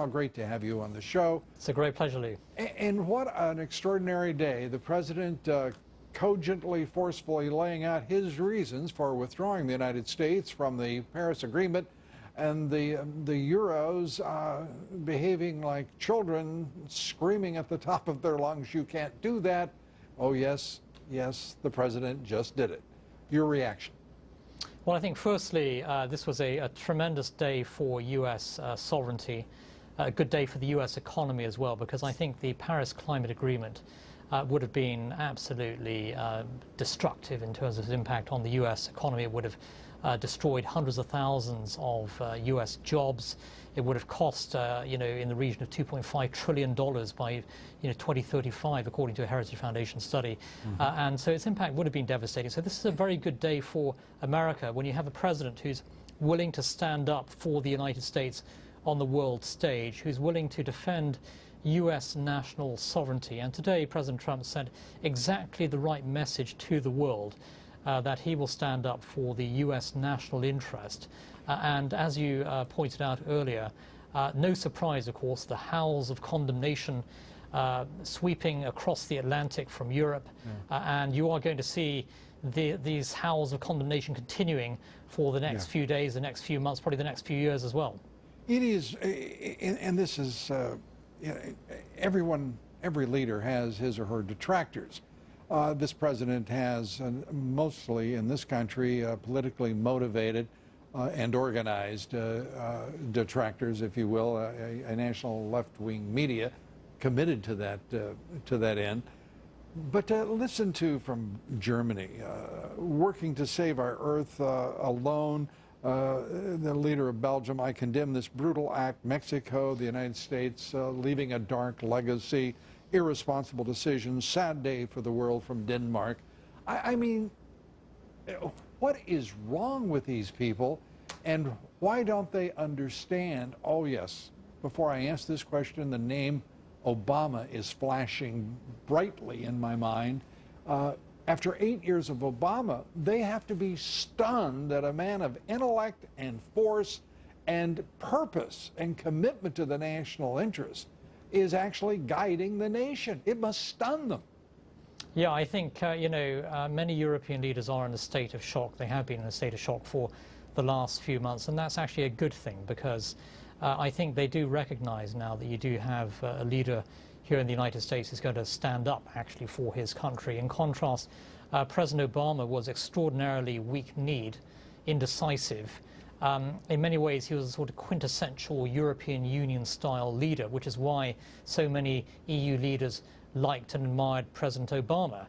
Nile, great to have you on the show. It's a great pleasure, Lee. And what an extraordinary day. The president cogently, forcefully laying out his reasons for withdrawing the United States from the Paris Agreement, and the Euros behaving like children, screaming at the top of their lungs, "You can't do that." Oh, yes, yes, the president just did it. Your reaction? Well, I think firstly, this was a tremendous day for U.S. Sovereignty, a good day for the U.S. economy as well, because I think the Paris Climate Agreement would have been absolutely destructive in terms of its impact on the U.S. economy. It would have destroyed hundreds of thousands of U.S. jobs. It would have cost, in the region of $2.5 trillion by, 2035, according to a Heritage Foundation study. And so its impact would have been devastating. So this is a very good day for America when you have a president who's willing to stand up for the United States on the world stage, who's willing to defend U.S. national sovereignty. And today, President Trump sent exactly the right message to the world, that he will stand up for the U.S. national interest. And as you pointed out earlier, no surprise, of course, the howls of condemnation sweeping across the Atlantic from Europe. And you are going to see these howls of condemnation continuing for the next few days, the next few months, probably the next few years as well. It is, and this is, every leader has his or her detractors. This president has mostly in this country politically motivated and organized detractors, if you will, a national left-wing media committed to that end. But listen to from Germany, working to save our earth alone. The leader of Belgium: "I condemn this brutal act." Mexico, the United States, leaving a dark legacy. Irresponsible decisions. Sad day for the world from Denmark. I mean, what is wrong with these people, and why don't they understand? Oh, yes, before I answer this question, the name Obama is flashing brightly in my mind. After 8 years of Obama, they have to be stunned that a man of intellect and force and purpose and commitment to the national interest is actually guiding the nation. It must stun them. Yeah, I think, many European leaders are in a state of shock. They have been in a state of shock for the last few months, and that's actually a good thing, because I think they do recognize now that you do have a leader here in the United States who's going to stand up actually for his country. In contrast, President Obama was extraordinarily weak-kneed, indecisive. In many ways, he was a sort of quintessential European Union-style leader, which is why so many EU leaders liked and admired President Obama,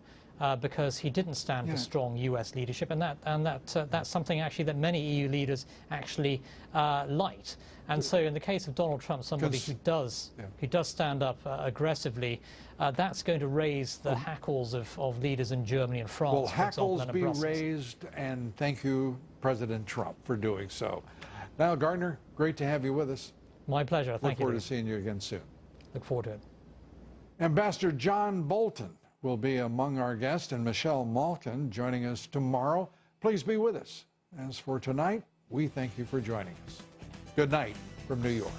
because he didn't stand for strong U.S. leadership, and that's something actually that many EU leaders actually liked. And so, in the case of Donald Trump, somebody who does stand up aggressively, that's going to raise the hackles of leaders in Germany and France. Will hackles be raised? And thank you, President Trump, for doing so. Nile Gardiner, great to have you with us. My pleasure. Thank you. Look forward to seeing you again soon. Look forward to it. Ambassador John Bolton will be among our guests, and Michelle Malkin joining us tomorrow. Please be with us. As for tonight, we thank you for joining us. Good night from New York.